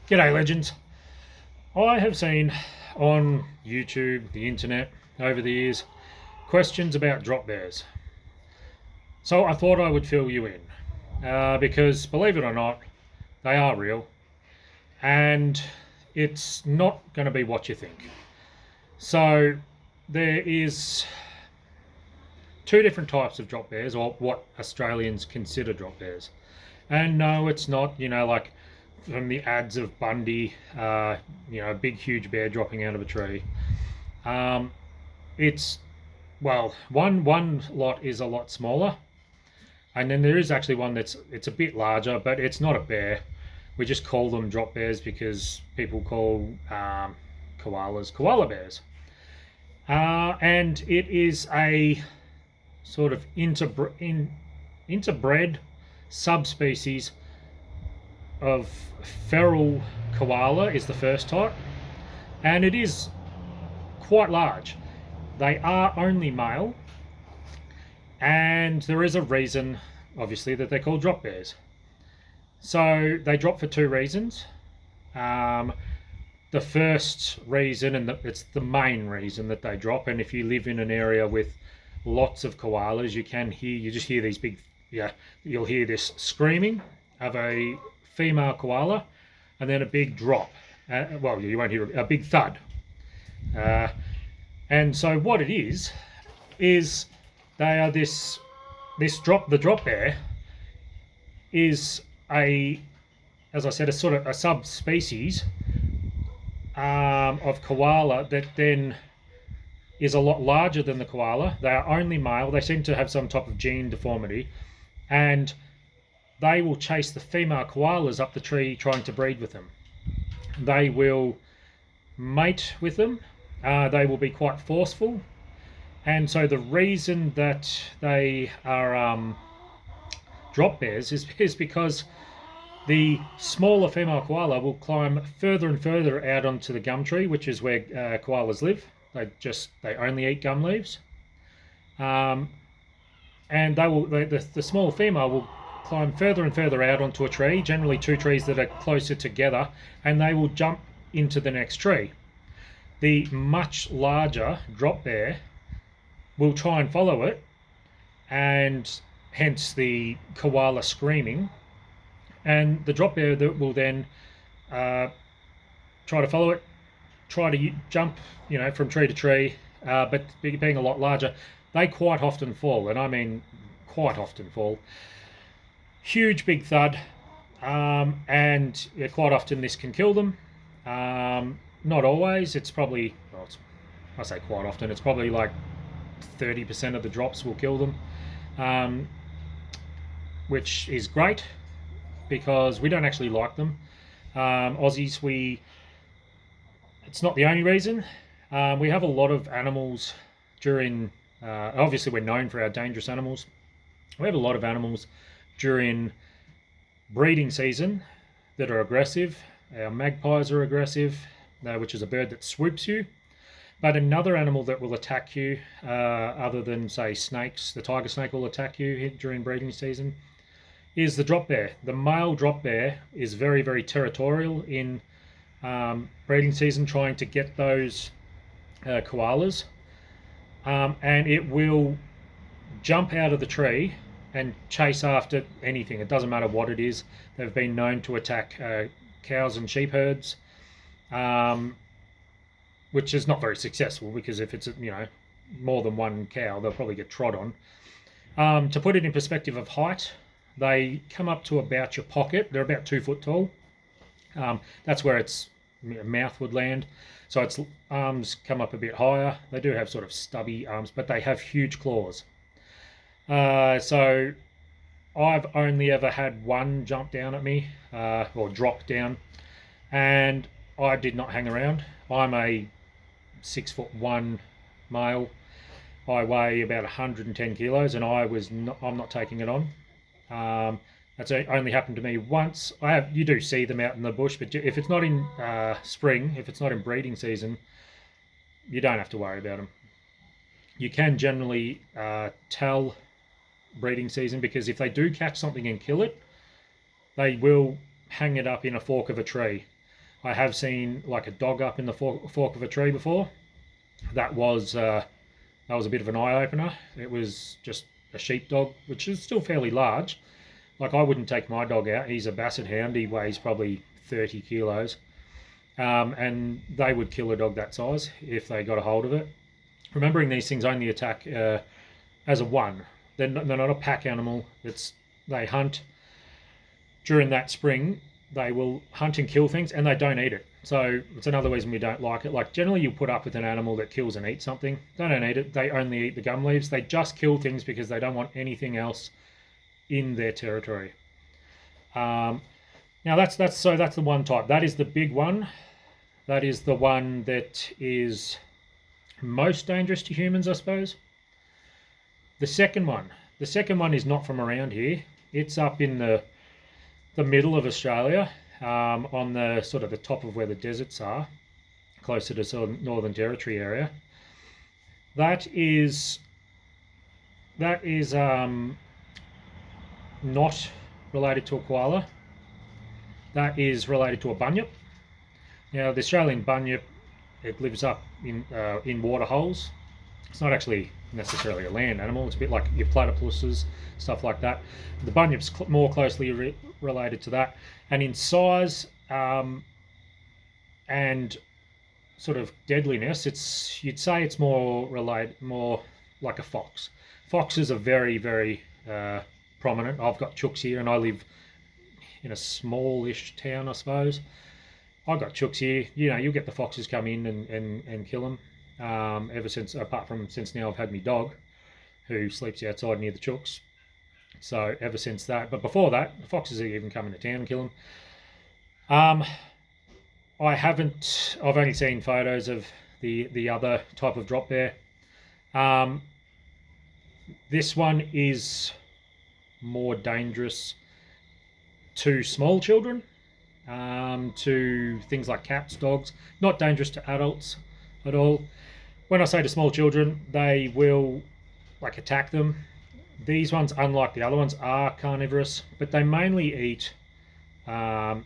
G'day, legends. I have seen on YouTube, the internet, over the years, questions about drop bears. So I thought I would fill you in because, believe it or not, they are real and it's not going to be what you think. So there is two different types of drop bears, or what Australians consider drop bears. And no, it's not, like from the ads of Bundy, a big, huge bear dropping out of a tree. Um, it's well, one lot is a lot smaller, and then there is actually one it's a bit larger, but it's not a bear. We just call them drop bears because people call koalas koala bears, and it is a sort of interbred subspecies of feral koala is the first type, and it is quite large. They are only male, and there is a reason, obviously, that they're called drop bears. So they drop for two reasons. Um, the first reason, and it's the main reason that they drop, and if you live in an area with lots of koalas, you just hear these big, you'll hear this screaming of a female koala, and then a big drop. Well, you won't hear a big thud. And so what it is they are the drop bear is as I said, a sort of a subspecies of koala that then is a lot larger than the koala. They are only male. They seem to have some type of gene deformity, and they will chase the female koalas up the tree trying to breed with them. They will mate with them. They will be quite forceful, and so the reason that they are drop bears is because the smaller female koala will climb further and further out onto the gum tree, which is where koalas live. They only eat gum leaves, and the small female will climb further and further out onto a tree, generally two trees that are closer together, and they will jump into the next tree. The much larger drop bear will try and follow it, and hence the koala screaming. And the drop bear that will then try to follow it, try to jump, from tree to tree, but being a lot larger, they quite often fall, and I mean quite often fall. Huge big thud, and quite often this can kill them. Not always. It's probably, I say quite often, it's probably like 30% of the drops will kill them, which is great because we don't actually like them. Aussies, it's not the only reason. We have a lot of animals during, obviously we're known for our dangerous animals. We have a lot of animals during breeding season that are aggressive. Our magpies are aggressive, which is a bird that swoops you. But another animal that will attack you, other than, say, snakes, the tiger snake will attack you during breeding season, is the drop bear. The male drop bear is very, very territorial in breeding season, trying to get those koalas. And it will jump out of the tree and chase after anything. It doesn't matter what it is. They've been known to attack cows and sheep herds, which is not very successful because if it's more than one cow, they'll probably get trod on. To put it in perspective of height, they come up to about your pocket. They're about 2 foot tall. That's where its mouth would land. So its arms come up a bit higher. They do have sort of stubby arms, but they have huge claws. So I've only ever had one jump down at me, or drop down, and I did not hang around. I'm a 6'1" male. I weigh about 110 kilos, and I'm not taking it on. That's only happened to me once. You do see them out in the bush, but if it's not in spring, if it's not in breeding season, you don't have to worry about them. You can generally tell breeding season because if they do catch something and kill it, they will hang it up in a fork of a tree. I have seen like a dog up in the fork of a tree before. That was a bit of an eye opener. It was just a sheepdog, which is still fairly large. Like, I wouldn't take my dog out. He's a basset hound. He weighs probably 30 kilos. And they would kill a dog that size if they got a hold of it. Remembering these things only attack as a one. They're not a pack animal. They hunt during that spring. They will hunt and kill things, and they don't eat it. So it's another reason we don't like it. Like, generally you put up with an animal that kills and eats something. They don't eat it. They only eat the gum leaves. They just kill things because they don't want anything else in their territory. Now that's the one type. That is the big one. That is the one that is most dangerous to humans, I suppose. The second one is not from around here. It's up in the middle of Australia, on the sort of the top of where the deserts are, closer to sort of Northern Territory area. That is not related to a koala. That is related to a bunyip. Now, the Australian bunyip, it lives up in water holes. It's not actually necessarily a land animal. It's a bit like your platypuses, stuff like that. The bunyip's more closely related to that, and in size and sort of deadliness, you'd say it's more like a fox. Foxes are very, very prominent. I've got chooks here, and I live in a smallish town, I suppose. I've got chooks here. You know, you'll get the foxes come in and kill them. Apart from since now I've had my dog, who sleeps outside near the chooks. So ever since that, but before that, the foxes even come into town and kill them. I've only seen photos of the other type of drop bear. This one is more dangerous to small children, to things like cats, dogs. Not dangerous to adults at all. When I say to small children, they will like attack them. These ones, unlike the other ones, are carnivorous, but they mainly eat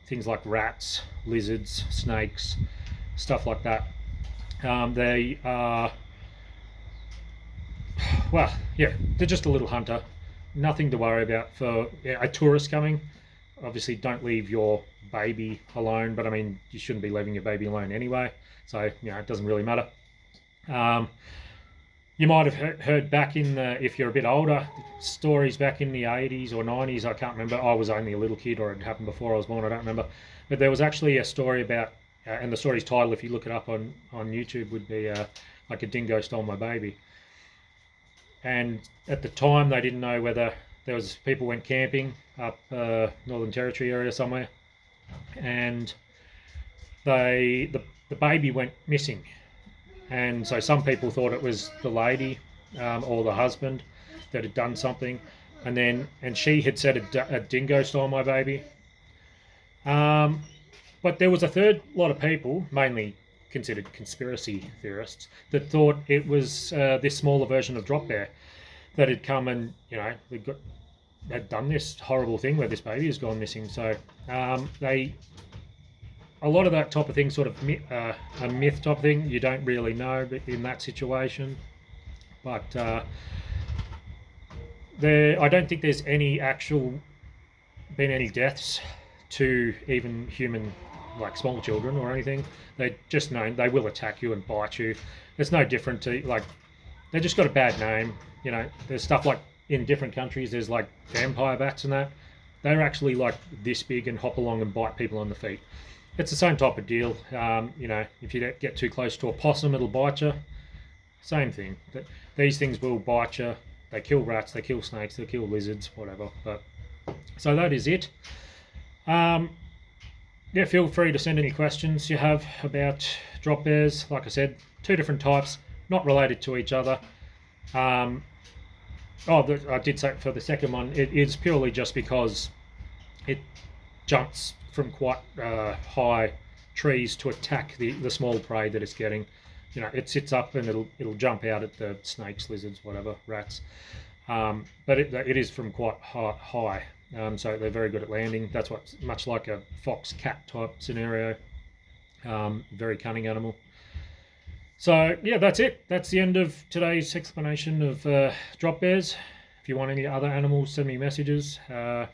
things like rats, lizards, snakes, stuff like that. They are, well, yeah, they're just a little hunter. Nothing to worry about for a tourist coming. Obviously, don't leave your baby alone, but I mean, you shouldn't be leaving your baby alone anyway, so it doesn't really matter. You might have heard back if you're a bit older, stories back in the 80s or 90s. I can't remember. I was only a little kid, or it happened before I was born. I don't remember. But there was actually a story about, and the story's title, if you look it up on YouTube, would be like a dingo stole my baby. And at the time, they didn't know whether people went camping up Northern Territory area somewhere, and the baby went missing. And so some people thought it was the lady or the husband that had done something, and she had said a dingo stole my baby. But there was a third lot of people, mainly considered conspiracy theorists, that thought it was this smaller version of drop bear that had come and had done this horrible thing where this baby has gone missing. So a lot of that type of thing, sort of a myth type thing, you don't really know in that situation. But I don't think there's been any deaths to even human, like small children or anything. They just know they will attack you and bite you. It's no different to, like, they just got a bad name. There's stuff like in different countries, there's like vampire bats and that. They're actually like this big and hop along and bite people on the feet. It's the same type of deal. If you get too close to a possum, it'll bite you. Same thing. These things will bite you. They kill rats, they kill snakes, they kill lizards, whatever. So that is it. Feel free to send any questions you have about drop bears. Like I said, 2 different types, not related to each other. I did say for the second one, it is purely just because it jumps from quite high trees to attack the small prey that it's getting. It sits up and it'll jump out at the snakes, lizards, whatever, rats. But it is from quite high, so they're very good at landing. That's much like a fox-cat type scenario. Very cunning animal. So yeah, that's it. That's the end of today's explanation of drop bears. If you want any other animals, send me messages. All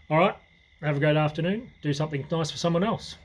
right, have a great afternoon. Do something nice for someone else.